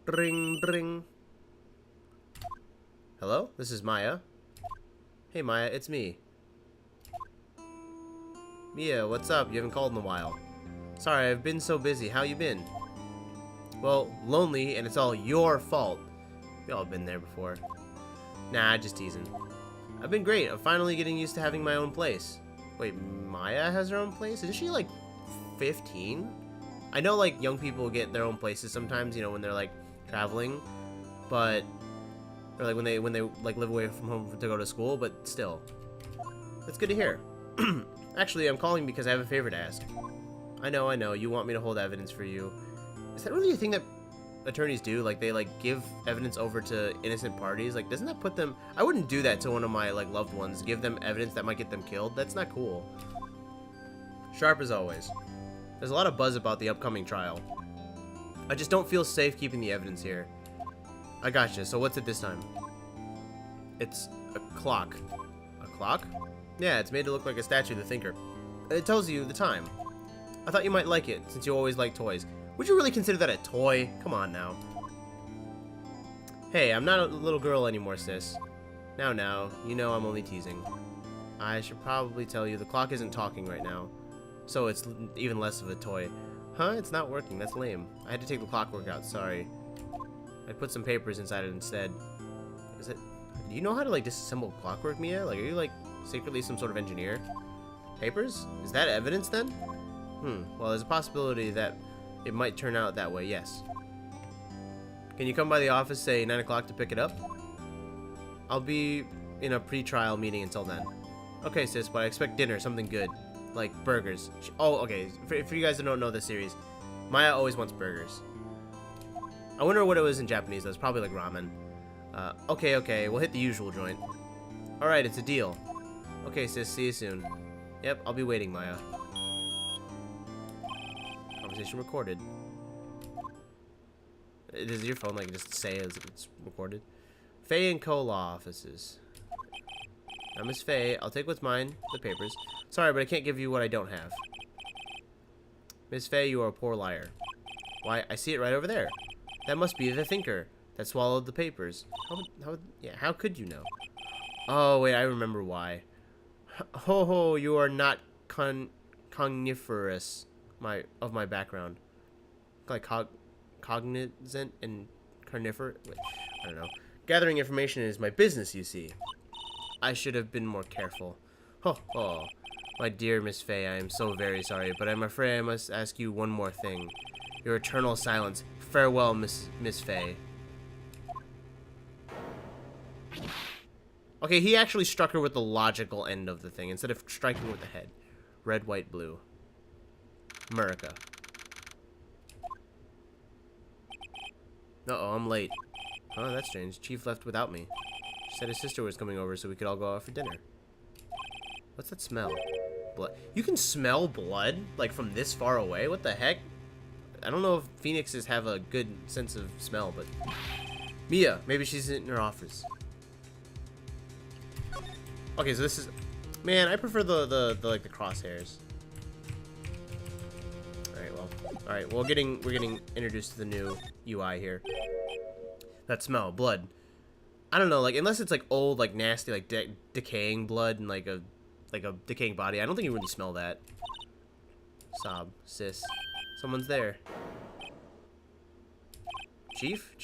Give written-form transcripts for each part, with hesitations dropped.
Ring, ring. Hello? This is Maya. Hey, Maya, it's me. Mia, what's up? You haven't called in a while. Sorry, I've been so busy. How you been? Well, lonely, and it's all your fault. We all been there before. Nah, just teasing. I've been great. I'm finally getting used to having my own place. Wait, Maya has her own place? Isn't she, like, 15? I know, like, young people get their own places sometimes, you know, when they're, like, traveling. But, or, like, when they like, live away from home to go to school, but still. That's good to hear. Actually, I'm calling because I have a favor to ask. I know, you want me to hold evidence for you. Is that really a thing that attorneys do? Like, they, like, give evidence over to innocent parties? Like, doesn't that put them... I wouldn't do that to one of my, like, loved ones. Give them evidence that might get them killed. That's not cool. Sharp as always. There's a lot of buzz about the upcoming trial. I just don't feel safe keeping the evidence here. I gotcha. So what's it this time? It's a clock. A clock? Yeah, it's made to look like a statue of the thinker. It tells you the time. I thought you might like it, since you always like toys. Would you really consider that a toy? Come on now. Hey, I'm not a little girl anymore, sis. Now, you know I'm only teasing. I should probably tell you the clock isn't talking right now. So it's even less of a toy. Huh? It's not working. That's lame. I had to take the clockwork out. Sorry. I put some papers inside it instead. Is it... Do you know how to, like, disassemble clockwork, Mia? Like, are you, like, secretly some sort of engineer? Papers? Is that evidence, then? Well, there's a possibility that it might turn out that way, yes. Can you come by the office, say, 9 o'clock to pick it up? I'll be in a pre-trial meeting until then. Okay, sis, but I expect dinner, something good. Like burgers. Oh, okay. For you guys that don't know this series, Maya always wants burgers. I wonder what it was in Japanese, though. It's probably like ramen. Okay. We'll hit the usual joint. Alright, it's a deal. Okay, sis, see you soon. Yep, I'll be waiting, Maya. Conversation recorded. Does your phone, like, just say as it's recorded? Faye and Co. law offices. Now, Miss Faye, I'll take what's mine, the papers. Sorry, but I can't give you what I don't have. Miss Faye, you are a poor liar. Why, I see it right over there. That must be the thinker that swallowed the papers. How could you know? Oh, wait, I remember why. Ho, you are not cogniferous of my background. Like cognizant and carnivorous? Wait, I don't know. Gathering information is my business, you see. I should have been more careful. Oh, my dear Miss Faye, I am so very sorry, but I'm afraid I must ask you one more thing. Your eternal silence. Farewell, Miss Faye. Okay, he actually struck her with the logical end of the thing instead of striking with the head. Red, white, blue. America. Uh-oh, I'm late. Oh, that's strange. Chief left without me. She said his sister was coming over so we could all go out for dinner. What's that smell? Blood. You can smell blood? Like, from this far away? What the heck? I don't know if phoenixes have a good sense of smell, but... Mia, maybe she's in her office. Okay, so this is... Man, I prefer the like, the crosshairs. Alright, well, we're getting introduced to the new UI here. That smell, blood. I don't know, like, unless it's, like, old, like, nasty, like, decaying blood and, like a decaying body. I don't think you really smell that. Sob, sis. Someone's there. Chief?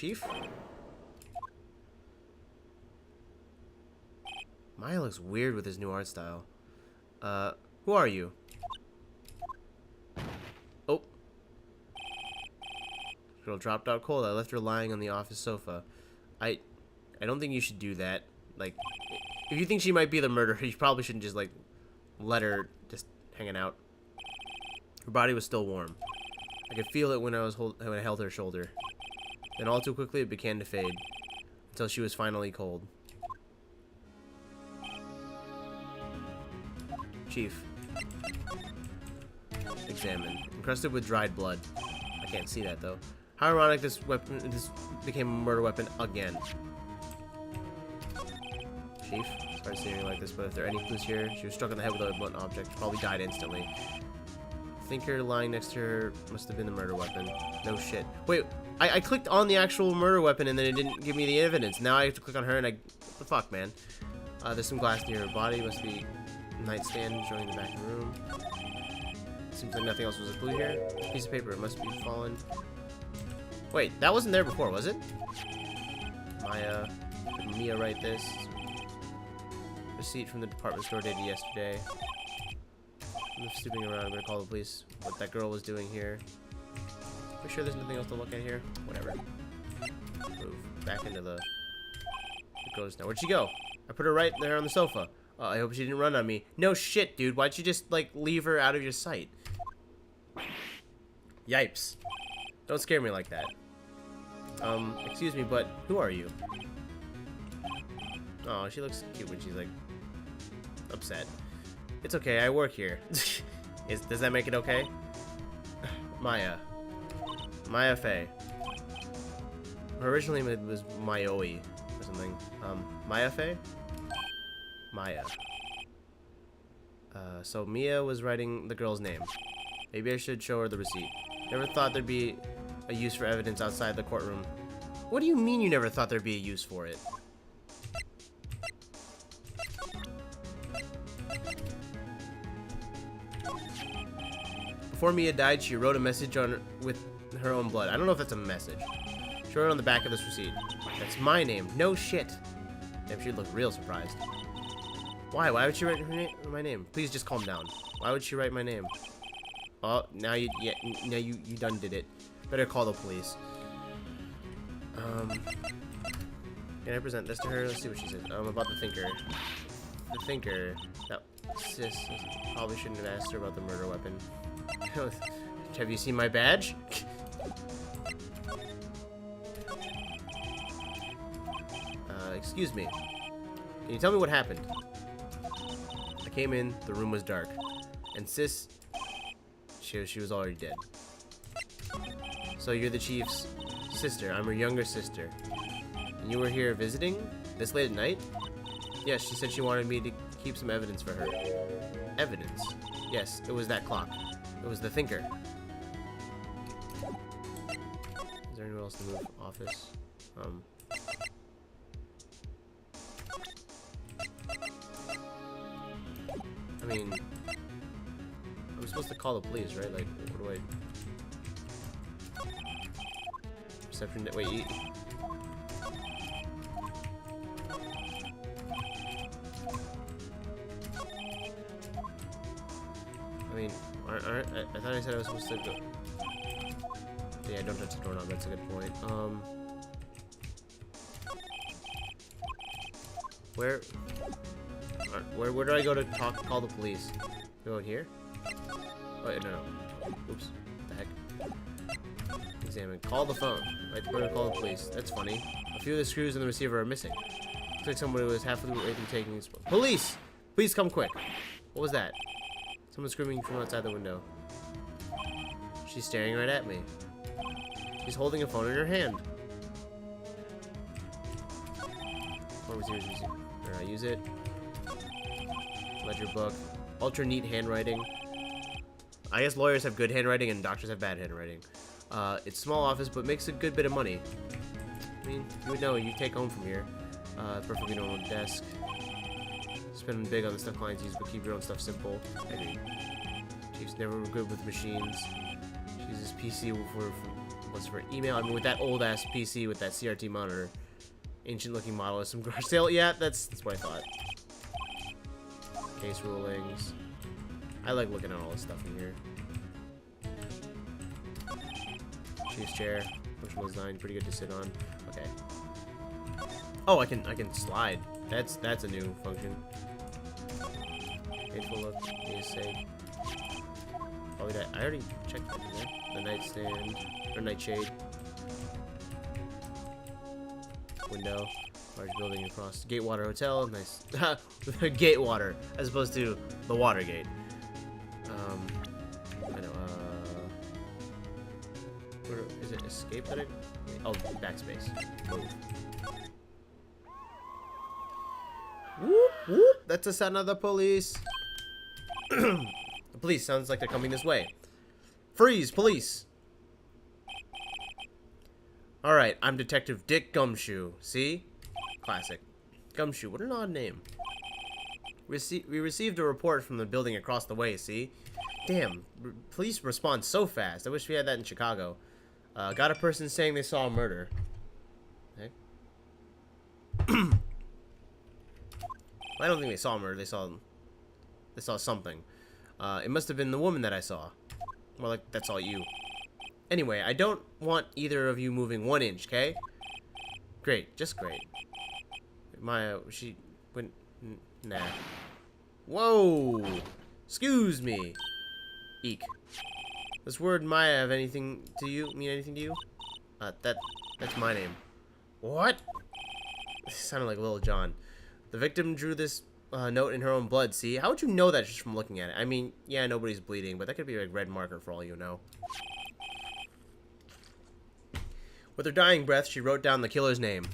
Maya looks weird with his new art style. Who are you? Oh. Girl dropped out cold. I left her lying on the office sofa. I don't think you should do that. Like, if you think she might be the murderer, you probably shouldn't just, like, let her just hanging out. Her body was still warm. I could feel it when I held her shoulder. Then all too quickly it began to fade, until she was finally cold. Chief. Examine. Encrusted with dried blood. I can't see that, though. How ironic this became a murder weapon again. Chief, sorry to say you like this, but if there are any clues here, she was struck in the head with a blunt object. She probably died instantly. thinker lying next to her must have been the murder weapon. No shit. Wait, I clicked on the actual murder weapon and then it didn't give me the evidence. Now I have to click on her and what the fuck, man? There's some glass near her body. Must be a nightstand showing the back of the room. Seems like nothing else was a clue here. Piece of paper. It must be fallen. Wait, that wasn't there before, was it? Maya. Did Mia write this? Receipt from the department store dated yesterday. I'm snooping around. I'm gonna call the police. What that girl was doing here. Are we sure there's nothing else to look at here? Whatever. Move back into the... It goes now. Where'd she go? I put her right there on the sofa. I hope she didn't run on me. No shit, dude. Why'd you just, like, leave her out of your sight? Yipes. Don't scare me like that. Excuse me, but who are you? Oh, she looks cute when she's, like, upset. It's okay, I work here. Does that make it okay? Maya. Maya Fey. Her original name was Mayoi or something. Maya Fey? Maya. So Mia was writing the girl's name. Maybe I should show her the receipt. Never thought there'd be a use for evidence outside the courtroom. What do you mean you never thought there'd be a use for it? Before Mia died, she wrote a message with her own blood. I don't know if that's a message. She wrote it on the back of this receipt. That's my name. No shit. Damn, she'd look real surprised. Why? Why would she write my name? Please just calm down. Why would she write my name? Oh, now you done did it. Better call the police. Can I present this to her? Let's see what she says. About the thinker. The thinker. No, sis, probably shouldn't have asked her about the murder weapon. Have you seen my badge? Excuse me. Can you tell me what happened? I came in, the room was dark. And sis, she was already dead. So you're the chief's sister. I'm her younger sister. And you were here visiting? This late at night? Yes, she said she wanted me to keep some evidence for her. Evidence? Yes, it was that clock. It was the thinker. Is there anywhere else to move? Office? I mean, I'm supposed to call the police, right? Like, what do I... Perception... Wait, I mean, I thought I said I was supposed to go... Yeah, don't touch the doorknob, that's a good point. Where do I go to call the police? Go in here? Oh, no. Oops. What the heck? Examine. Call the phone. Right, where to call the police. That's funny. A few of the screws in the receiver are missing. Looks like somebody was halfway through taking his... Police! Please come quick. What was that? Someone screaming from outside the window. She's staring right at me. She's holding a phone in her hand. What was yours? Or I use it. Ledger book. Ultra neat handwriting. I guess lawyers have good handwriting and doctors have bad handwriting. It's a small office, but makes a good bit of money. I mean, you would know. You take home from here. Perfectly normal desk. Spending big on the stuff clients use, but keep your own stuff simple. I mean, Chief's never good with machines. She uses PC for email. I mean, with that old ass PC with that CRT monitor, ancient looking model with some garage sale. Yeah, that's what I thought. Case rulings. I like looking at all this stuff in here. Chief's chair, functional design, pretty good to sit on. Okay. Oh, I can slide. That's a new function. Faithful look, need sake. Oh, wait, I already checked that, didn't I? The nightstand, or nightshade. Window, large building across. Gatewater Hotel, nice. Gatewater, as opposed to the Watergate. I know, where, is it escape that oh, backspace. Move. Whoop, whoop. That's the sound of the police. The police sounds like they're coming this way. Freeze, police! Alright, I'm Detective Dick Gumshoe. See? Classic. Gumshoe, what an odd name. We received a report from the building across the way, see? Damn, police respond so fast. I wish we had that in Chicago. Got a person saying they saw a murder. Okay. I don't think they saw a murder. They saw something. It must have been the woman that I saw. More like, that's all you. Anyway, I don't want either of you moving 1 inch, okay? Great, just great. Maya, she went... Nah. Whoa! Excuse me. Eek. Does word Maya have anything to you? Mean anything to you? That's my name. What? This sounded like Little John. The victim drew this note in her own blood, see? How would you know that just from looking at it? I mean, yeah, nobody's bleeding, but that could be like red marker for all you know. With her dying breath, she wrote down the killer's name.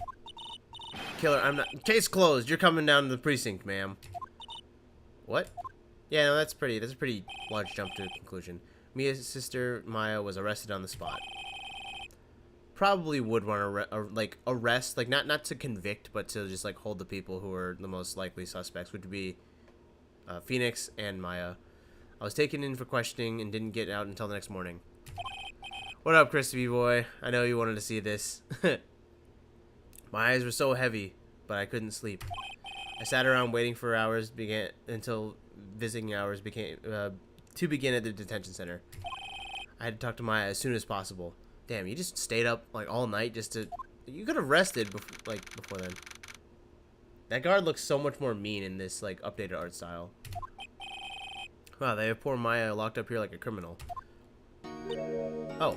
Killer, I'm not... Case closed. You're coming down to the precinct, ma'am. What? Yeah, no, that's a pretty large jump to a conclusion. Mia's sister, Maya, was arrested on the spot. Probably would want to, arrest, like, not to convict, but to just, like, hold the people who are the most likely suspects, which would be Phoenix and Maya. I was taken in for questioning and didn't get out until the next morning. What up, Crispy boy? I know you wanted to see this. My eyes were so heavy, but I couldn't sleep. I sat around waiting for hours until visiting hours to begin at the detention center. I had to talk to Maya as soon as possible. Damn, you just stayed up like all night just to... You could have rested before then. That guard looks so much more mean in this like updated art style. Wow, they have poor Maya locked up here like a criminal. Oh,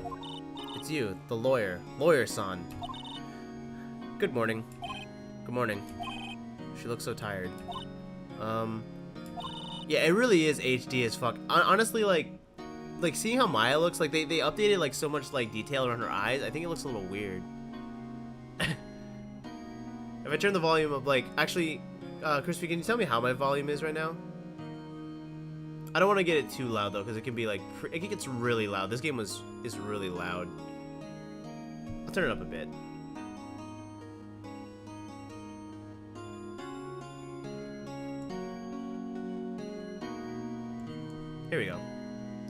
it's you, the lawyer-san. Good morning. Good morning. She looks so tired. Yeah, it really is HD as fuck. Honestly, like seeing how Maya looks, like they updated like so much like detail around her eyes. I think it looks a little weird. If I turn the volume up, like, actually, Crispy, can you tell me how my volume is right now? I don't want to get it too loud though, because it can be like it gets really loud. This game is really loud. I'll turn it up a bit. Here we go.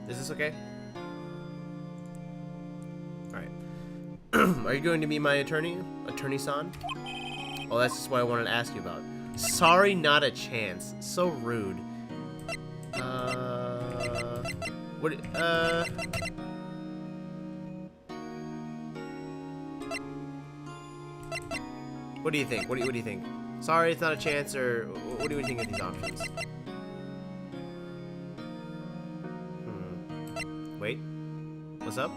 Is this okay? Alright. Are you going to be my attorney? Attorney-san? Oh, that's just what I wanted to ask you about. Sorry, not a chance. So rude. What, What do you think? What do you think? Sorry, it's not a chance, or what do you think of these options? Wait. What's up?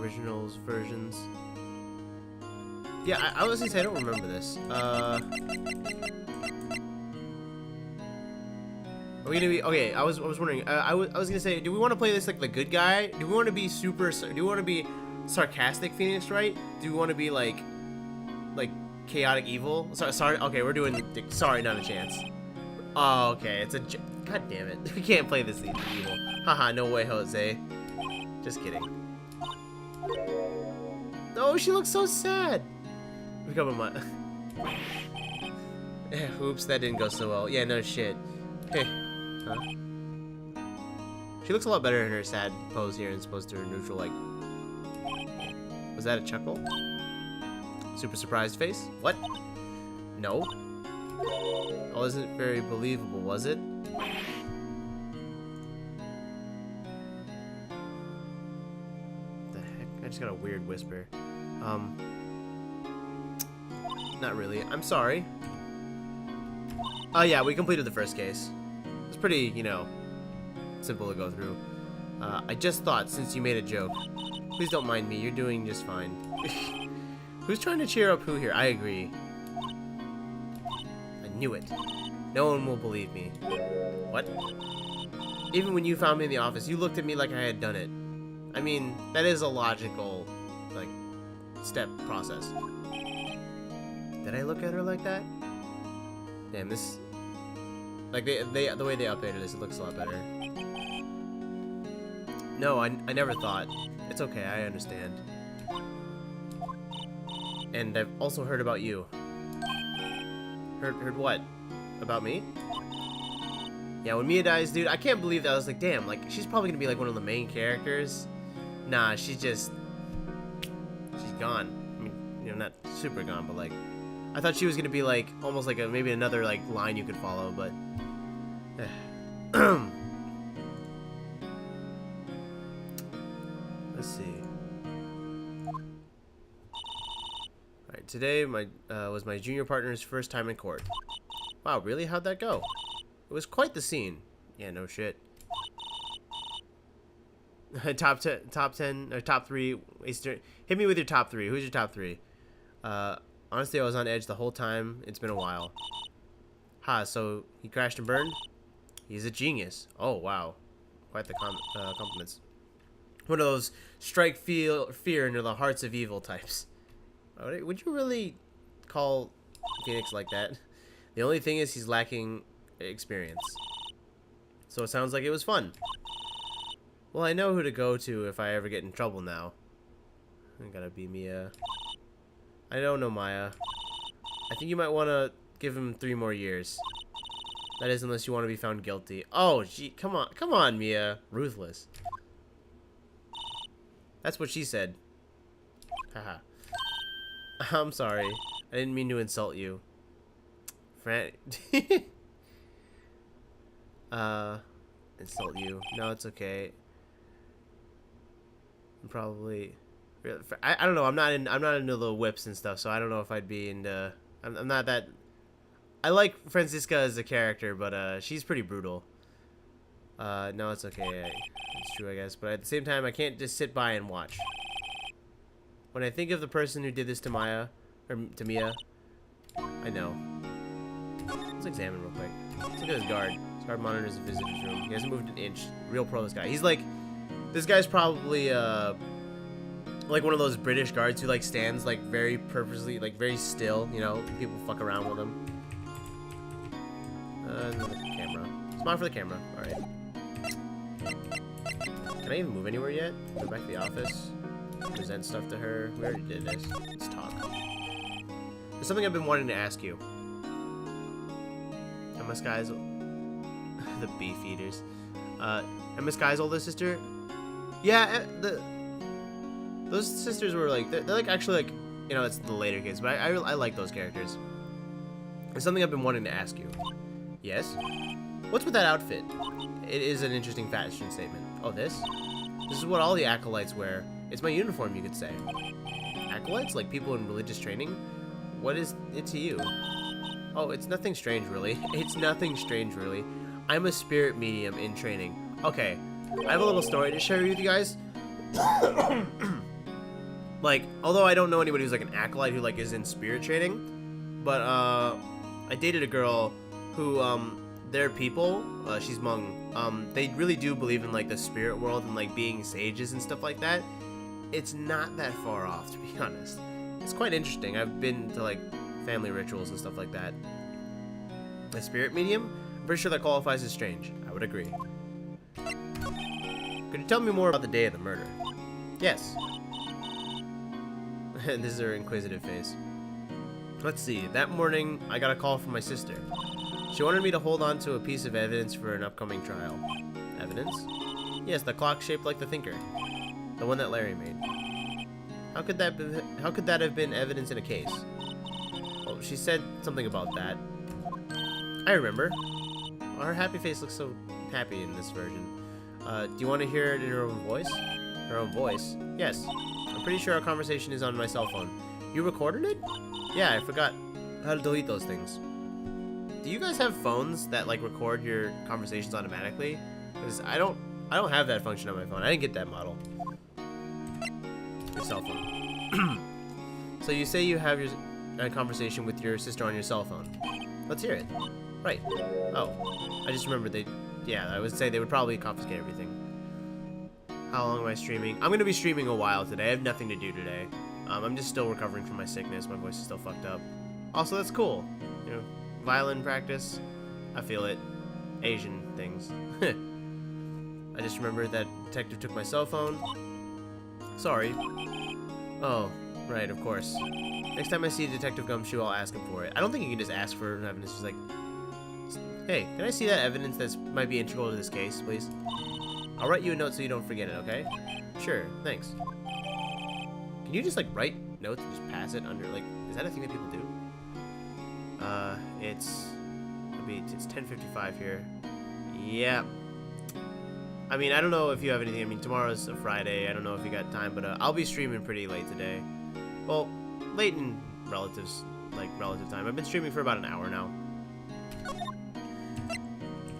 Originals, versions. Yeah, I was gonna say I don't remember this. Are we gonna be okay? I was wondering. I was gonna say, do we want to play this like the good guy? Do we want to be super? Do we want to be sarcastic Phoenix, right? Do we want to be like chaotic evil? Sorry. Okay, we're doing. Sorry, not a chance. Oh, okay. It's a. God damn it. We can't play this evil. Haha, no way, Jose. Just kidding. Oh, she looks so sad. Become a Oops, that didn't go so well. Yeah, no shit. Hey. Huh? She looks a lot better in her sad pose here as opposed to her neutral, like... Was that a chuckle? Super surprised face? What? No? Oh, isn't very believable, was it? The heck? I just got a weird whisper. Not really. I'm sorry. Oh yeah, we completed the first case. It's pretty, you know, simple to go through. I just thought, since you made a joke, please don't mind me, you're doing just fine. Who's trying to cheer up who here? I agree. I knew it. No one will believe me. What? Even when you found me in the office, you looked at me like I had done it. I mean, that is a logical, like, step process. Did I look at her like that? Damn, this Like the way they updated this, it looks a lot better. No, I never thought. It's okay, I understand. And I've also heard about you. Heard what? About me? Yeah, when Mia dies, dude, I can't believe that. I was like, damn, like, she's probably gonna be like one of the main characters. Nah, she's gone. I mean, you know, not super gone, but like, I thought she was gonna be like, almost like maybe another like line you could follow, but. Let's see. Alright, today was my junior partner's first time in court. Wow, really? How'd that go? It was quite the scene. Yeah, no shit. top 10, or top 3. Hit me with your top 3. Who's your top 3? Honestly, I was on edge the whole time. It's been a while. Ha, so he crashed and burned? He's a genius. Oh, wow. Quite the compliments. One of those strike fear into the hearts of evil types. Would you really call Phoenix like that? The only thing is he's lacking experience. So it sounds like it was fun. Well, I know who to go to if I ever get in trouble now. I gotta be Mia. I don't know Maya. I think you might want to give him 3 more years. That is, unless you want to be found guilty. Oh, gee, come on, Mia. Ruthless. That's what she said. Haha. I'm sorry. I didn't mean to insult you. Insult you. No, it's okay. I'm probably. I don't know. I'm not into the whips and stuff, so I don't know if I'd be into. I'm not that. I like Franziska as a character, but she's pretty brutal. No, it's okay. It's true, I guess. But at the same time, I can't just sit by and watch. When I think of the person who did this to Maya, or to Mia, I know. Let's examine real quick. Let's look at his guard. His guard monitors the visitor's room. He hasn't moved an inch. Real pro, this guy. He's like, this guy's probably like one of those British guards who like stands like very purposely, like very still. You know, people fuck around with him. The camera. Smile for the camera. All right. Can I even move anywhere yet? Go back to the office. Present stuff to her. We already did this. Let's talk. There's something I've been wanting to ask you. Emma Sky's the beef eaters. Emma Sky's older sister. Yeah, those sisters were like they're like actually like, you know, it's the later kids, but I like those characters. There's something I've been wanting to ask you. Yes. What's with that outfit? It is an interesting fashion statement. Oh, this is what all the acolytes wear. It's my uniform, you could say. Acolytes, like people in religious training. What is it to you? Oh, it's nothing strange, really. It's nothing strange, really. I'm a spirit medium in training. Okay, I have a little story to share with you guys. Like, although I don't know anybody who's like an acolyte who like is in spirit training, but I dated a girl who their people, she's Hmong, they really do believe in like the spirit world and like being sages and stuff like that. It's not that far off, to be honest. It's quite interesting. I've been to like family rituals and stuff like that. A spirit medium? I'm pretty sure that qualifies as strange. I would agree. Could you tell me more about the day of the murder? Yes. And this is her inquisitive face. Let's see. That morning, I got a call from my sister. She wanted me to hold on to a piece of evidence for an upcoming trial. Evidence? Yes, the clock shaped like the Thinker. The one that Larry made. How could that have been evidence in a case? Oh, she said something about that. I remember. Her happy face looks so happy in this version. Do you want to hear it in her own voice? Her own voice? Yes. I'm pretty sure our conversation is on my cell phone. You recorded it? Yeah, I forgot how to delete those things. Do you guys have phones that like record your conversations automatically? Because I don't have that function on my phone. I didn't get that model. Your cell phone. So you say you have a conversation with your sister on your cell phone. Let's hear it. Right. Oh, I just remembered I would say they would probably confiscate everything. How long am I streaming? I'm gonna be streaming a while today. I have nothing to do today. I'm just still recovering from my sickness. My voice is still fucked up. Also, that's cool. You know, violin practice. I feel it. Asian things. I just remembered that detective took my cell phone. Sorry. Oh, right, of course. Next time I see Detective Gumshoe, I'll ask him for it. I don't think you can just ask for evidence. Just like, hey, can I see that evidence that might be integral to this case, please? I'll write you a note so you don't forget it, okay? Sure, thanks. Can you just, like, write notes and just pass it under, like, is that a thing that people do? It's 10:55 here. Yeah. I mean, I don't know if you have anything. I mean, tomorrow's a Friday. I don't know if you got time, but I'll be streaming pretty late today. Well, late in relative time. I've been streaming for about an hour now.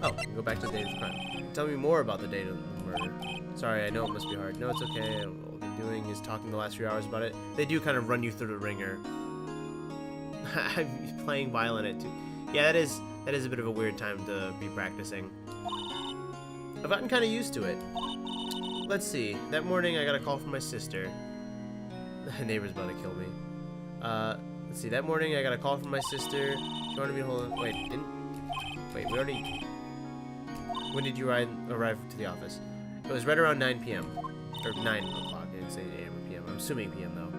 Oh, go back to the date of the crime. Tell me more about the date of the murder. Sorry, I know it must be hard. No, it's okay. All I've been doing is talking the last few hours about it. They do kind of run you through the ringer. I'm playing violin at 2. Yeah, that is a bit of a weird time to be practicing. I've gotten kind of used to it. Let's see. That morning I got a call from my sister. The neighbor's about to kill me. Let's see. That morning I got a call from my sister. She wanted me to hold on. Wait, we already... When did you arrive to the office? It was right around 9 p.m. Or 9 o'clock. I didn't say a.m. or p.m. I'm assuming p.m. though.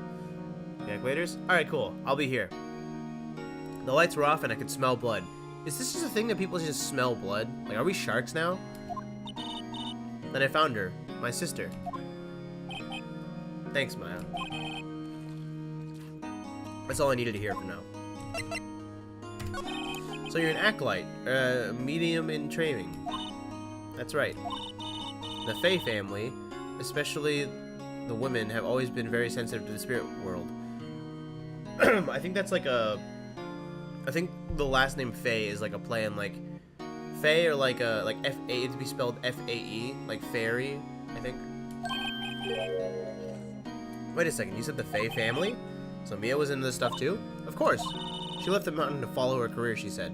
Back waiters? Alright, cool. I'll be here. The lights were off and I could smell blood. Is this just a thing that people just smell blood? Like, are we sharks now? Then I found her. My sister. Thanks, Maya. That's all I needed to hear for now. So you're an acolyte, medium in training. That's right. The Fae family, especially the women, have always been very sensitive to the spirit world. I think that's like a... I think the last name Fae is like a play on like... Fae or like a... Like F-A... It'd be spelled F-A-E. Like fairy, I think. Wait a second, you said the Fae family? So Mia was into this stuff too? Of course. She left the mountain to follow her career, she said.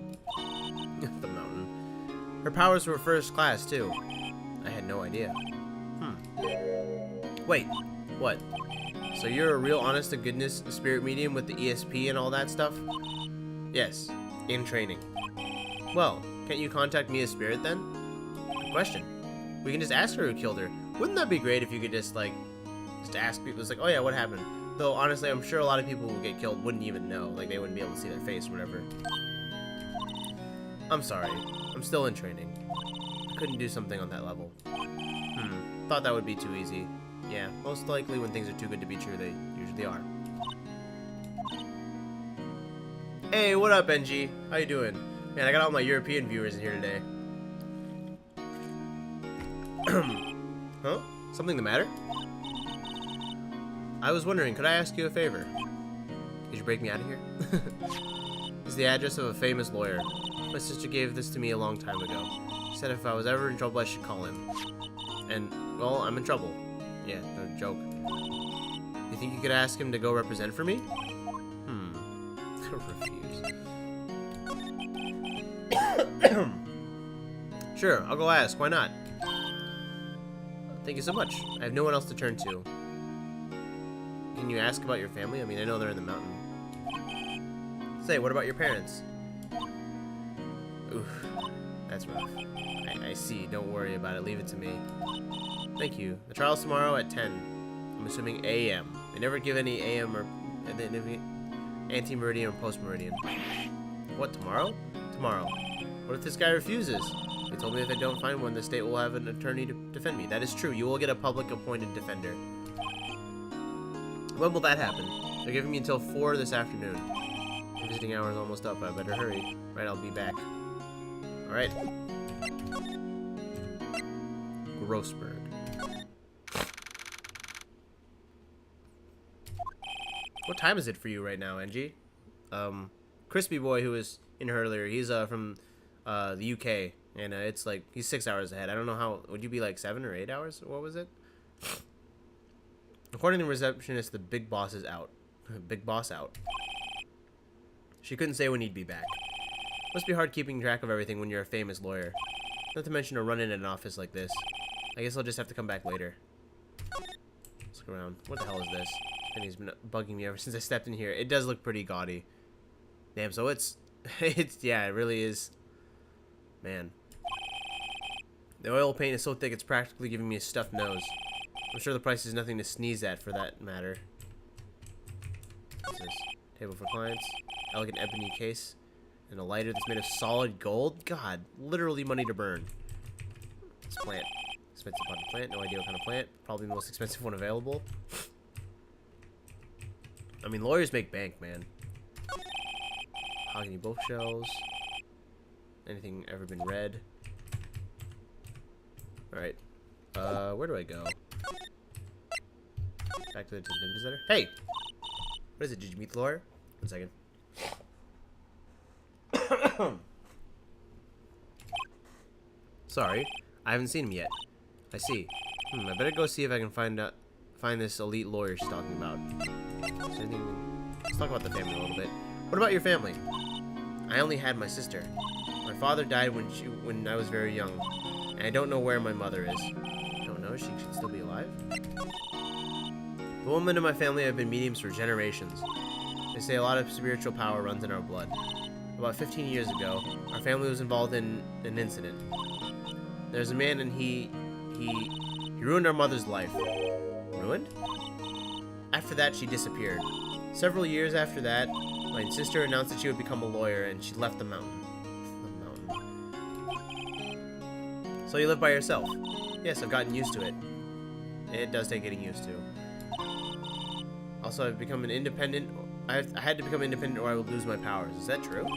The mountain. Her powers were first class too. I had no idea. Wait, what? So you're a real honest-to-goodness spirit medium with the ESP and all that stuff? Yes, in training. Well, can't you contact Mia's spirit then? Good question. We can just ask her who killed her. Wouldn't that be great if you could just, like, just ask people? It's like, oh yeah, what happened? Though, honestly, I'm sure a lot of people who get killed wouldn't even know. Like, they wouldn't be able to see their face or whatever. I'm sorry. I'm still in training. I couldn't do something on that level. Thought that would be too easy. Yeah, most likely when things are too good to be true, they usually are. Hey, what up, NG? How you doing? Man, I got all my European viewers in here today. Huh? Something the matter? I was wondering, could I ask you a favor? Could you break me out of here? This is the address of a famous lawyer. My sister gave this to me a long time ago. She said if I was ever in trouble, I should call him. And, well, I'm in trouble. Yeah, no joke. You think you could ask him to go represent for me? Refuse. Sure, I'll go ask. Why not? Thank you so much. I have no one else to turn to. Can you ask about your family? I mean, I know they're in the mountain. Say, what about your parents? Oof, that's rough. I see. Don't worry about it. Leave it to me. Thank you. The trial's tomorrow at 10. I'm assuming AM. They never give any AM or anti-meridian or post-meridian. What, tomorrow? Tomorrow. What if this guy refuses? They told me if I don't find one, the state will have an attorney to defend me. That is true. You will get a public appointed defender. When will that happen? They're giving me until 4 this afternoon. The visiting hour is almost up. I better hurry. Right, I'll be back. Alright. Grossberg. What time is it for you right now, NG? Crispy Boy, who was in here earlier, he's from the UK, and it's like, he's 6 hours ahead. I don't know how, would you be like 7 or 8 hours? What was it? According to the receptionist, the big boss is out. Big boss out. She couldn't say when he'd be back. Must be hard keeping track of everything when you're a famous lawyer. Not to mention a run-in at an office like this. I guess I'll just have to come back later. Let's look around. What the hell is this? And he's been bugging me ever since I stepped in here. It does look pretty gaudy. Damn, so it's... yeah, it really is. Man. The oil paint is so thick it's practically giving me a stuffed nose. I'm sure the price is nothing to sneeze at for that matter. What's this? Table for clients. Elegant ebony case. And a lighter that's made of solid gold. God, literally money to burn. This plant. Expensive potted plant. No idea what kind of plant. Probably the most expensive one available. I mean, lawyers make bank, man. Mahogany bookshelves. Anything ever been read? Alright. Where do I go? Back to the Ninja Center. Hey! What is it? Did you meet the lawyer? 1 second. Sorry. I haven't seen him yet. I see. I better go see if I can find this elite lawyer she's talking about. Let's talk about the family a little bit. What about your family? I only had my sister. My father died when I was very young. And I don't know where my mother is. I don't know. She should still be alive. The women in my family have been mediums for generations. They say a lot of spiritual power runs in our blood. About 15 years ago, our family was involved in an incident. There's a man and he ruined our mother's life. Ruined? After that, she disappeared. Several years after that, my sister announced that she would become a lawyer and she left the mountain. So you live by yourself? Yes, I've gotten used to it. It does take getting used to. Also, I've become an independent. I had to become independent or I would lose my powers. Is that true?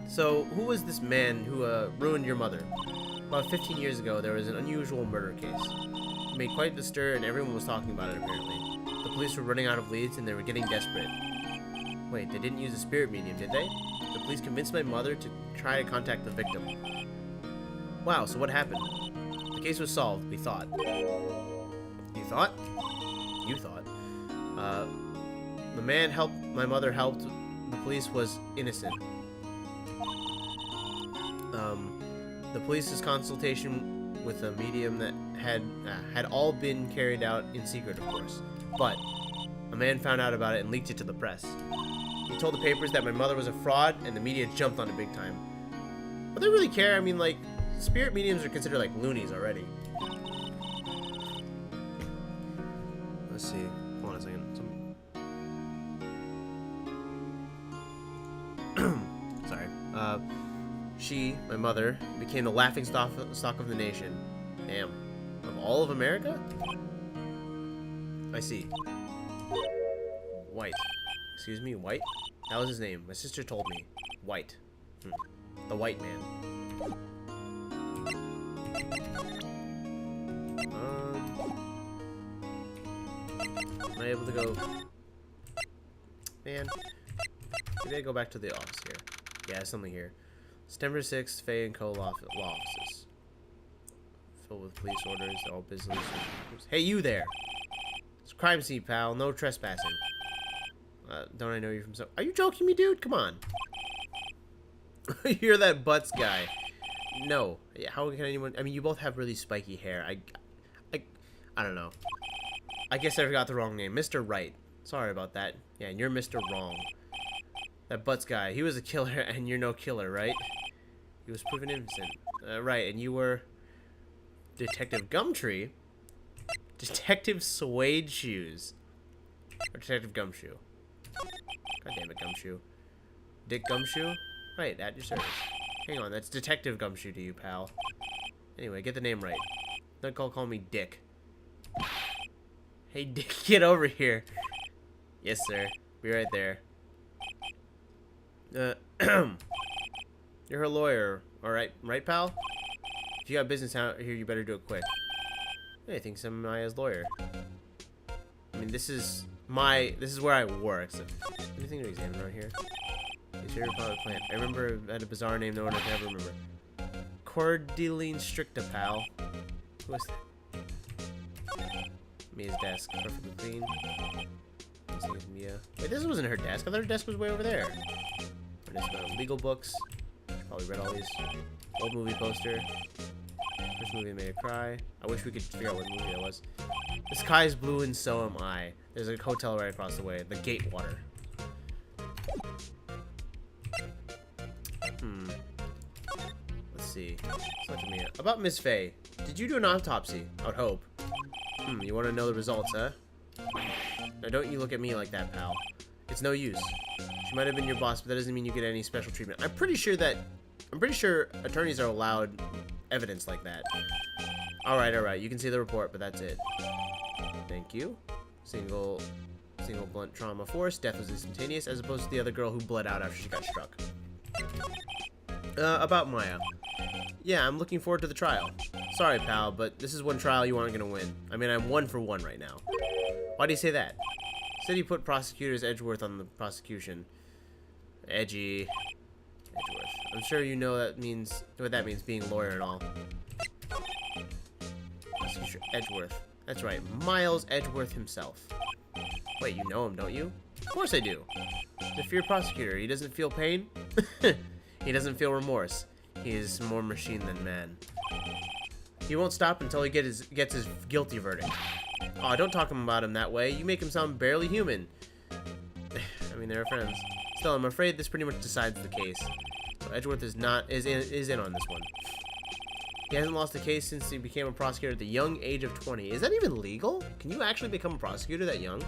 So, who was this man who ruined your mother? About 15 years ago, there was an unusual murder case. It made quite the stir and everyone was talking about it apparently. The police were running out of leads and they were getting desperate. Wait, they didn't use a spirit medium, did they? The police convinced my mother to try to contact the victim. Wow, so what happened? The case was solved, we thought. You thought? You thought. The man my mother helped, the police was innocent. The police's consultation with a medium that had all been carried out in secret, of course. But a man found out about it and leaked it to the press. He told the papers that my mother was a fraud, and the media jumped on it big time. But they really care. I mean, like, spirit mediums are considered like loonies already. Let's see. Hold on a second. Sorry. She, my mother, became the laughing stock of the nation. Damn. Of all of America? I see. White. Excuse me, White? That was his name. My sister told me. White. The White Man. Am I able to go... Man. Maybe I go back to the office here. Yeah, something here. September 6th, Faye & Co. law offices. Filled with police orders, all business. Hey, you there! It's a crime scene, pal. No trespassing. Don't I know you from so... Are you joking me, dude? Come on. You're that Butts guy. No. How can anyone... I mean, you both have really spiky hair. I don't know. I guess I got the wrong name. Mr. Right. Sorry about that. Yeah, and you're Mr. Wrong. That Butts guy. He was a killer, and you're no killer, right? He was proven innocent. Right, and you were... Detective Gumtree? Detective Suede Shoes. Or Detective Gumshoe. God damn it, Gumshoe. Dick Gumshoe? Right, at your service. Hang on, that's Detective Gumshoe to you, pal. Anyway, get the name right. Don't call me Dick. Hey, Dick, get over here. Yes, sir. Be right there. You're her lawyer, alright, right, pal? If you got business out here, you better do it quick. Hey, I think I'm Maya's lawyer. I mean, this is where I work, so... Anything to examine around here? Your favorite potted plant. I remember it had a bizarre name no one can ever remember. Cordyline stricta, pal. Who was that? Mia's desk. Perfectly clean. Mia. Wait, this wasn't her desk. I thought her desk was way over there. Legal books. Probably read all these. Old movie poster. First movie that made her cry. I wish we could figure out what movie that was. The sky is blue and so am I. There's a hotel right across the way. The Gatewater. see. Select me. About Miss Faye. Did you do an autopsy? I would hope. You want to know the results, huh? Now don't you look at me like that, pal. It's no use. She might have been your boss, but that doesn't mean you get any special treatment. I'm pretty sure attorneys are allowed evidence like that. Alright. You can see the report, but that's it. Thank you. Single blunt trauma force. Death was instantaneous, as opposed to the other girl who bled out after she got struck. About Maya. Yeah, I'm looking forward to the trial. Sorry, pal, but this is one trial you aren't gonna win. I mean, I'm 1 for 1 right now. Why do you say that? Said you put prosecutors Edgeworth on the prosecution. Edgy. Edgeworth. I'm sure you know what that means, being a lawyer and all. Prosecutor Edgeworth. That's right, Miles Edgeworth himself. Wait, you know him, don't you? Of course I do. The fear prosecutor. He doesn't feel pain? He doesn't feel remorse. He is more machine than man. He won't stop until he gets his guilty verdict. Aw, don't talk about him that way. You make him sound barely human. I mean, they're friends. Still, I'm afraid this pretty much decides the case. So Edgeworth is in on this one. He hasn't lost a case since he became a prosecutor at the young age of 20. Is that even legal? Can you actually become a prosecutor that young?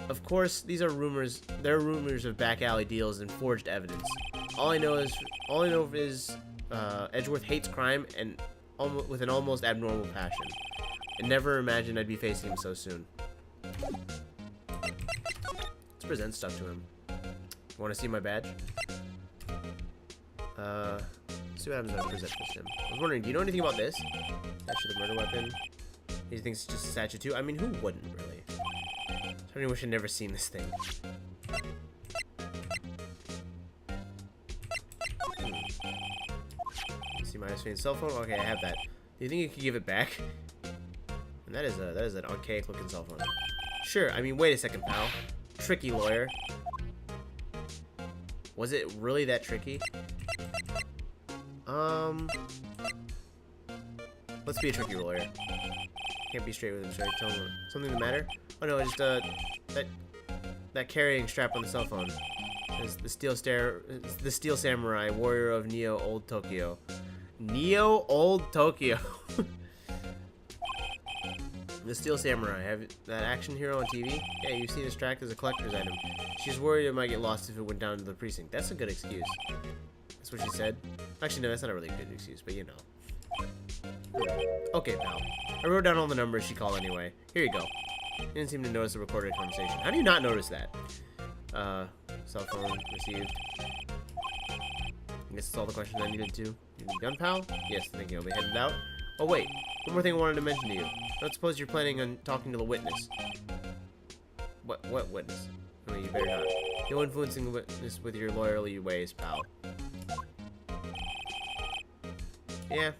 Of course, these are rumors. There are rumors of back alley deals and forged evidence. All I know is Edgeworth hates crime and with an almost abnormal passion. I never imagined I'd be facing him so soon. Let's present stuff to him. Want to see my badge? See what happens when I present this to him. I was wondering, do you know anything about this? Statue the murder weapon. He thinks it's just a statue too. I mean, who wouldn't really? I really wish I'd never seen this thing. See my Faye's cell phone. Okay, I have that. Do you think you could give it back? And that is an archaic looking cell phone. Sure. I mean, wait a second, pal. Tricky lawyer. Was it really that tricky? Let's be a tricky lawyer. Can't be straight with him. Should I tell him something the matter? Oh no, just that carrying strap on the cell phone. It's the Steel Samurai, warrior of Neo Old Tokyo. Neo Old Tokyo. The Steel Samurai. Have that action hero on TV? Yeah, you've seen his tracked as a collector's item. She's worried it might get lost if it went down to the precinct. That's a good excuse. That's what she said. Actually, no, that's not a really good excuse, but you know. Okay, pal. I wrote down all the numbers she called anyway. Here you go. You didn't seem to notice the recorded conversation. How do you not notice that? Cell phone received. I guess that's all the questions I needed to. You done, pal? Yes, thank you. I'll be headed out. Oh, wait. One more thing I wanted to mention to you. Don't suppose you're planning on talking to the witness. What witness? I mean, you better not. You're influencing the witness with your lawyerly ways, pal. Yeah.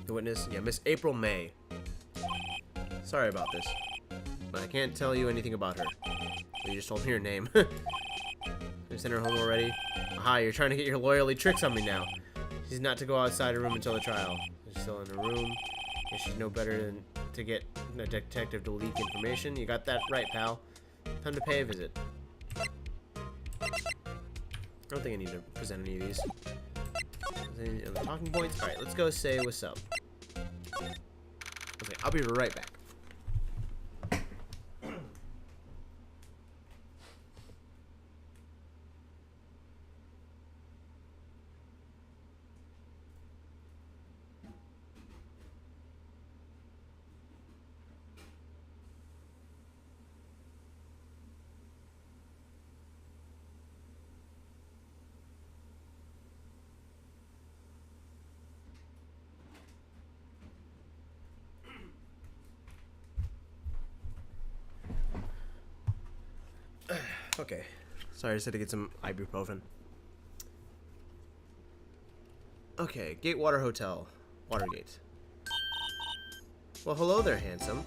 The witness? Yeah, Miss April May. Sorry about this. But I can't tell you anything about her. You just told me her name. You sent her home already? Aha, you're trying to get your lawyerly tricks on me now. She's not to go outside her room until the trial. She's still in her room. And she's no better than to get a detective to leak information. You got that right, pal. Time to pay a visit. I don't think I need to present any of these. Any other talking points? Alright, let's go say what's up. Okay, I'll be right back. Okay. Sorry, I just had to get some ibuprofen. Okay, Gatewater Hotel. Watergate. Well, hello there, handsome.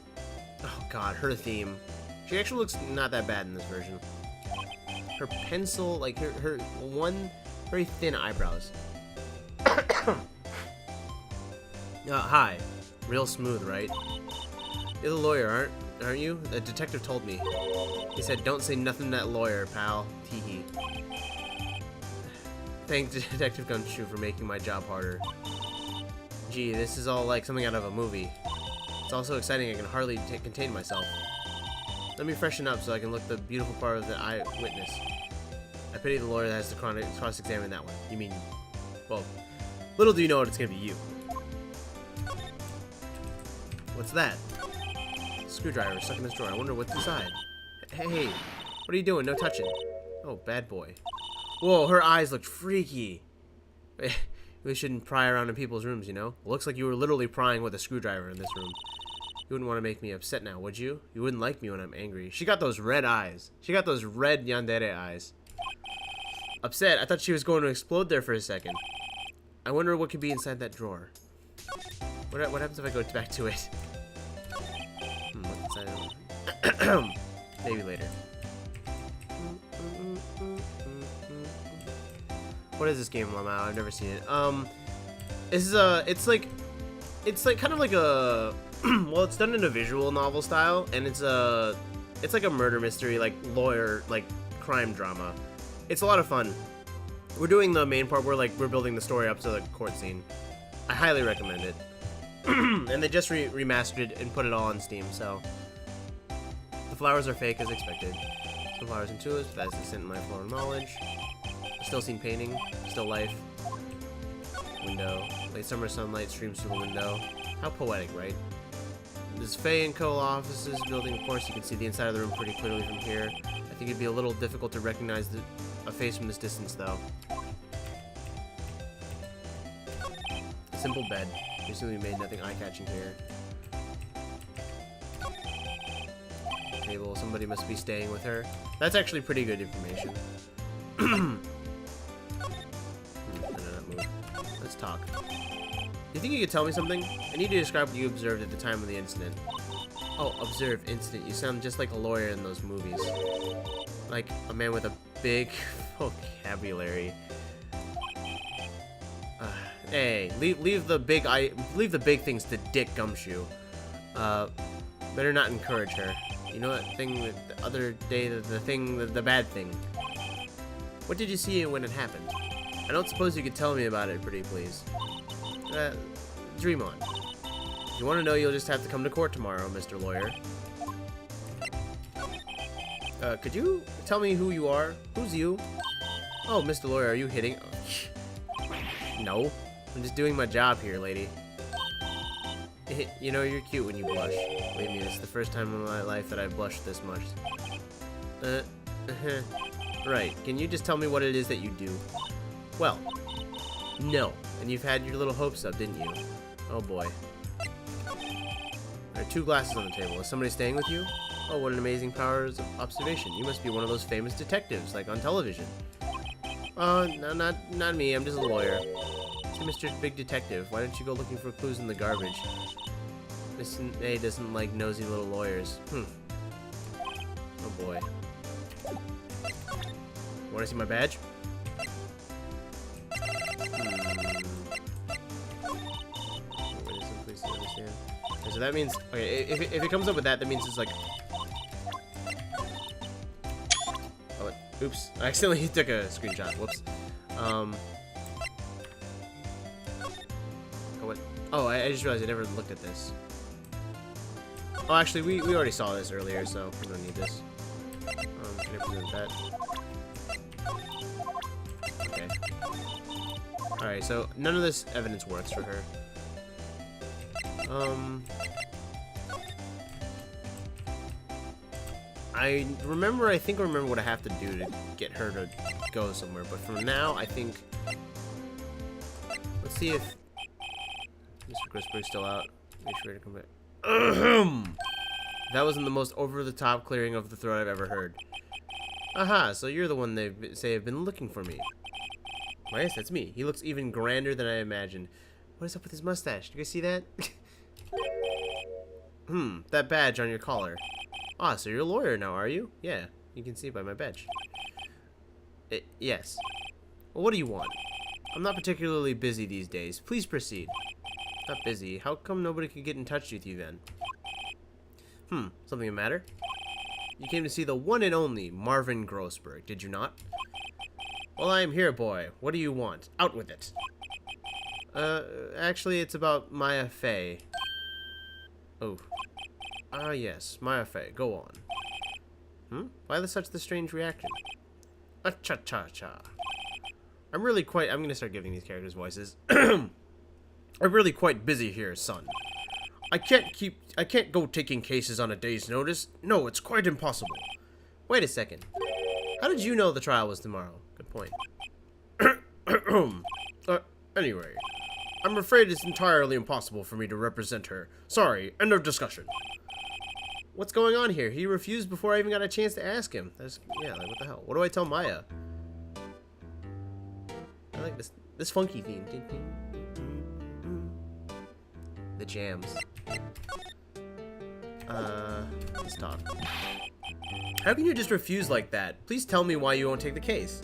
Oh god, her theme. She actually looks not that bad in this version. Her pencil, like her one very thin eyebrows. Hi. Real smooth, right? You're the lawyer, aren't you? The detective told me. He said, don't say nothing to that lawyer, pal. Teehee. Thank Detective Gumshoe for making my job harder. Gee, this is all like something out of a movie. It's all so exciting I can hardly contain myself. Let me freshen up so I can look the beautiful part of the eyewitness. I pity the lawyer that has to cross-examine that one. You mean, well, little do you know it's gonna be you. What's that? Screwdriver stuck in this drawer. I wonder what's inside. Hey, what are you doing? No touching. Oh, bad boy. Whoa, her eyes looked freaky. We shouldn't pry around in people's rooms, you know? Looks like you were literally prying with a screwdriver in this room. You wouldn't want to make me upset now, would you? You wouldn't like me when I'm angry. She got those red eyes. She got those red yandere eyes. Upset? I thought she was going to explode there for a second. I wonder what could be inside that drawer. What happens if I go back to it? What's inside it? Maybe later. What is this game, Lamau? I've never seen it. This is it's like kind of like a, well, it's done in a visual novel style, and it's like a murder mystery, like lawyer, like crime drama. It's a lot of fun. We're doing the main part where we're building the story up to the court scene. I highly recommend it. And they just remastered it and put it all on Steam, so. The flowers are fake as expected. Some flowers and tulips, that's the extent of my floral knowledge. Still seen painting, still life. Window. Late summer sunlight streams through the window. How poetic, right? This Faye & Co. offices building, of course, you can see the inside of the room pretty clearly from here. I think it'd be a little difficult to recognize a face from this distance, though. A simple bed. Recently made, nothing eye-catching here. Table, somebody must be staying with her. That's actually pretty good information. Let's talk. Do you think you could tell me something? I need to describe what you observed at the time of the incident. Oh, observe incident. You sound just like a lawyer in those movies. Like a man with a big vocabulary. Hey, leave the big things to Dick Gumshoe. Better not encourage her. You know that thing the other day, the bad thing. What did you see when it happened? I don't suppose you could tell me about it, pretty please. Dream on. If you want to know, you'll just have to come to court tomorrow, Mr. Lawyer. Could you tell me who you are? Who's you? Oh, Mr. Lawyer, are you hitting? No. I'm just doing my job here, lady. You know, you're cute when you blush. Believe me, it's the first time in my life that I've blushed this much. Right. Can you just tell me what it is that you do? Well, no. And you've had your little hopes up, didn't you? Oh boy. There are 2 glasses on the table. Is somebody staying with you? Oh, what an amazing powers of observation. You must be one of those famous detectives, like on television. No, not me. I'm just a lawyer. Say, Mr. Big Detective, why don't you go looking for clues in the garbage? Miss A doesn't like nosy little lawyers. Oh boy. Want to see my badge? So that means, okay, if it comes up with that, that means it's like, oh, oops, I accidentally took a screenshot, whoops. Oh, what? Oh, I just realized I never looked at this. Oh, actually, we already saw this earlier, so we don't need this. Can I present that? Okay. Alright, so none of this evidence works for her. I think I remember what I have to do to get her to go somewhere, but for now, I think... Let's see if Mr. Crispberg's still out. Make sure to come back. That wasn't the most over-the-top clearing of the throat I've ever heard. Aha, so you're the one they say have been looking for me. Well, yes, that's me. He looks even grander than I imagined. What is up with his mustache? Do you guys see that? That badge on your collar. Ah, so you're a lawyer now, are you? Yeah, you can see by my badge. Yes. Well, what do you want? I'm not particularly busy these days. Please proceed. Not busy? How come nobody could get in touch with you then? Something the matter? You came to see the one and only Marvin Grossberg, did you not? Well, I am here, boy. What do you want? Out with it. Actually, it's about Maya Fey. Oh. Ah, yes. Maya Fey. Go on. Why such the strange reaction? Cha-cha-cha. I'm gonna start giving these characters voices. I'm really quite busy here, son. I can't go taking cases on a day's notice. No, it's quite impossible. Wait a second. How did you know the trial was tomorrow? Good point. Anyway, I'm afraid it's entirely impossible for me to represent her. Sorry, end of discussion. What's going on here? He refused before I even got a chance to ask him. Yeah, like, what the hell? What do I tell Maya? I like this funky theme. The jams. Let's talk. How can you just refuse like that? Please tell me why you won't take the case.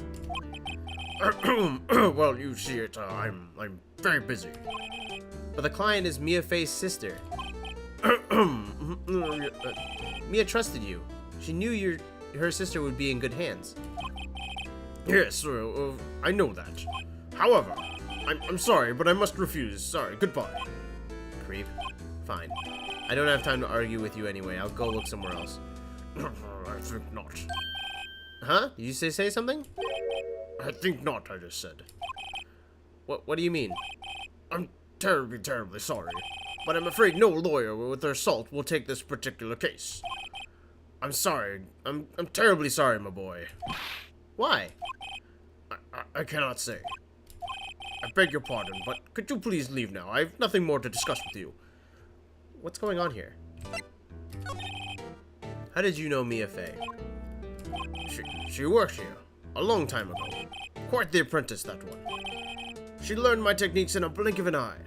Well, you see it, I'm very busy. But the client is Mia Fey's sister. Mia trusted you. She knew her sister would be in good hands. Yes, I know that. However, I'm sorry, but I must refuse. Sorry, goodbye. Creep. Fine. I don't have time to argue with you anyway. I'll go look somewhere else. I think not. Huh? Did you say something? I think not, I just said. What do you mean? I'm terribly sorry. But I'm afraid no lawyer with their salt will take this particular case. I'm sorry. I'm terribly sorry, my boy. Why? I cannot say. I beg your pardon, but could you please leave now? I have nothing more to discuss with you. What's going on here? How did you know Mia Fey? She worked here a long time ago. Quite the apprentice, that one. She learned my techniques in a blink of an eye.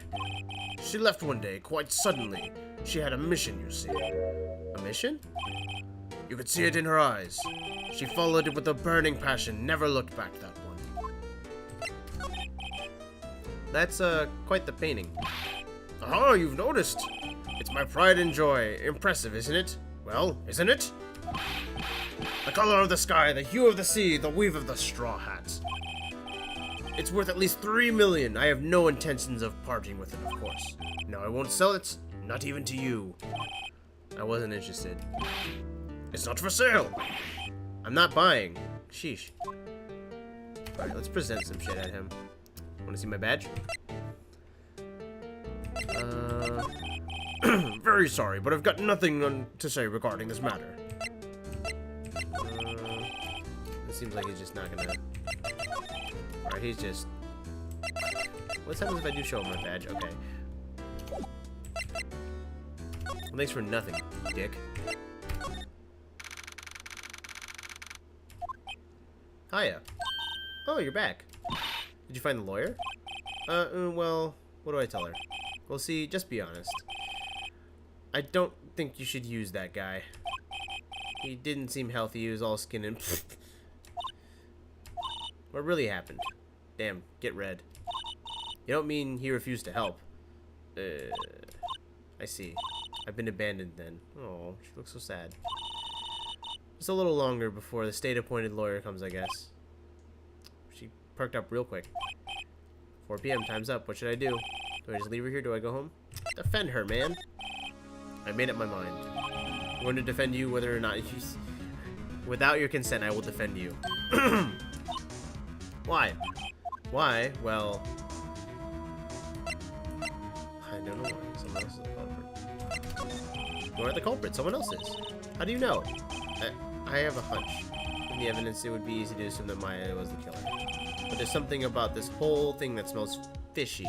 She left one day, quite suddenly. She had a mission, you see. A mission? You could see it in her eyes. She followed it with a burning passion, never looked back, that one. That's, quite the painting. Ah, you've noticed. It's my pride and joy. Impressive, isn't it? Well, isn't it? The color of the sky, the hue of the sea, the weave of the straw hat. It's worth at least 3 million. I have no intentions of parting with it, of course. No, I won't sell it. Not even to you. I wasn't interested. It's not for sale. I'm not buying. Sheesh. Alright, let's present some shit at him. Want to see my badge? Very sorry, but I've got nothing to say regarding this matter. It seems like he's just not gonna... Alright, he's just... What happens if I do show him my badge? Okay. Well, thanks for nothing, dick. Hiya. Oh, you're back. Did you find the lawyer? Well, what do I tell her? Well, see, just be honest. I don't think you should use that guy. He didn't seem healthy. He was all skin and... What really happened? Damn, get red. You don't mean he refused to help? I see. I've been abandoned then. Oh, she looks so sad. Just a little longer before the state-appointed lawyer comes, I guess. She perked up real quick. 4 p.m. Time's up. What should I do? Do I just leave her here? Do I go home? Defend her, man. I made up my mind. I'm going to defend you whether or not you... Without your consent, I will defend you. Why? Why? Well... I don't know why. Someone else is the culprit. You aren't the culprit. Someone else is. How do you know? I have a hunch. From the evidence, it would be easy to assume that Maya was the killer. But there's something about this whole thing that smells fishy.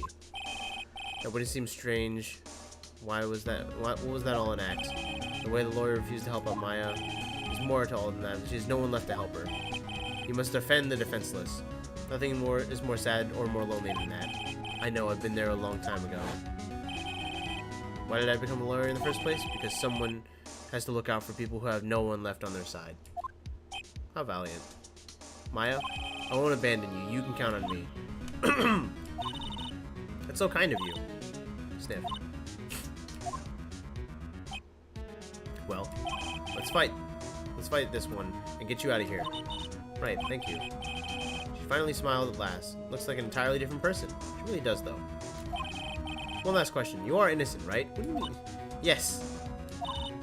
That wouldn't seem strange. Why was that? What was that all an act? The way the lawyer refused to help out Maya. There's more to all than that. She has no one left to help her. You must defend the defenseless. Nothing more is more sad or more lonely than that. I know, I've been there a long time ago. Why did I become a lawyer in the first place? Because someone has to look out for people who have no one left on their side. How valiant. Maya, I won't abandon you. You can count on me. That's so kind of you. Sniff. Well, let's fight. Let's fight this one and get you out of here. Right, thank you. She finally smiled at last. Looks like an entirely different person. She really does, though. One last question. You are innocent, right? What do you mean? Yes.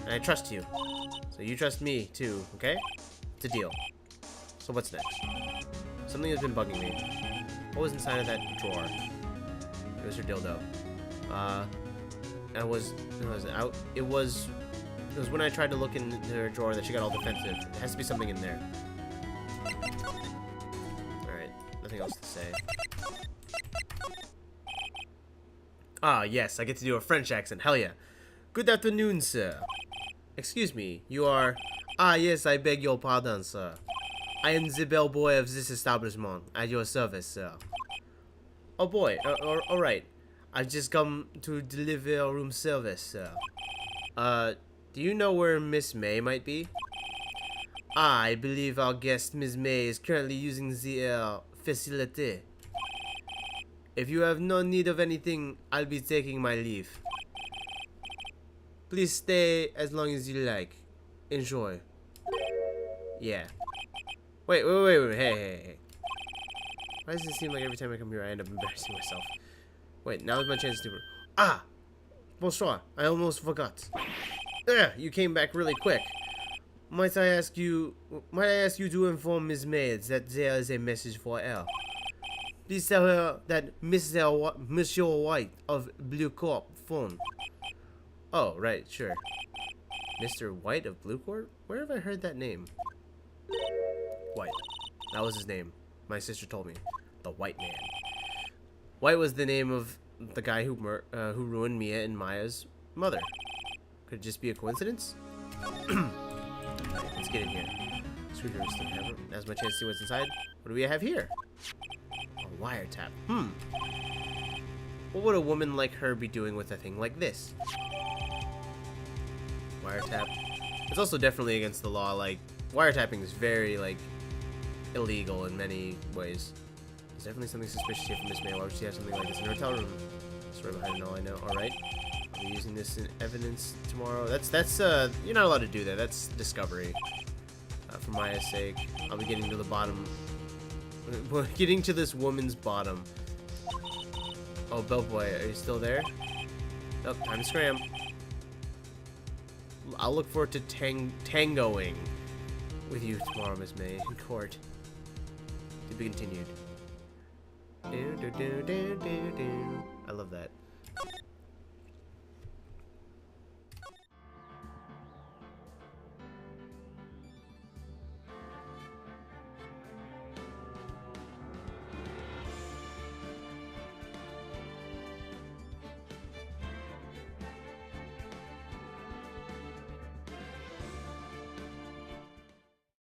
And I trust you. So you trust me, too, okay? It's a deal. So what's next? Something has been bugging me. What was inside of that drawer? It was her dildo. It was when I tried to look in her drawer that she got all defensive. There has to be something in there. Alright, nothing else to say. Ah, yes, I get to do a French accent. Hell yeah. Good afternoon, sir. Excuse me, you are... Ah, yes, I beg your pardon, sir. I am the bellboy of this establishment, at your service, sir. Oh boy, alright. I've just come to deliver room service, sir. Do you know where Miss May might be? Ah, I believe our guest, Miss May, is currently using the facility. If you have no need of anything, I'll be taking my leave. Please stay as long as you like. Enjoy. Yeah. Wait, hey. Why does it seem like every time I come here I end up embarrassing myself? Wait, now is my chance to... Ah! Bonsoir, I almost forgot. Ugh, you came back really quick. Might I ask you to inform Miss May that there is a message for her? Please tell her that Monsieur White of Blue Corp phone. Oh, right, sure. Mr. White of Blue Corp? Where have I heard that name? White. That was his name. My sister told me. The White Man. White was the name of the guy who ruined Mia and Maya's mother. Could it just be a coincidence? Let's get in here. Now's my chance to see what's inside. What do we have here? A wiretap. What would a woman like her be doing with a thing like this? Wiretap. It's also definitely against the law. Like, wiretapping is very, like, illegal in many ways. There's definitely something suspicious here from Miss May. Why would she have something like this in her hotel room? Sort of behind all I know. Alright. I'll be using this in evidence tomorrow. You're not allowed to do that. That's discovery. For Maya's sake. I'll be getting to the bottom. Getting to this woman's bottom. Oh, Bellboy, are you still there? Nope, time to scram. I'll look forward to tangoing with you tomorrow, Miss May, in court. To be continued. I love that.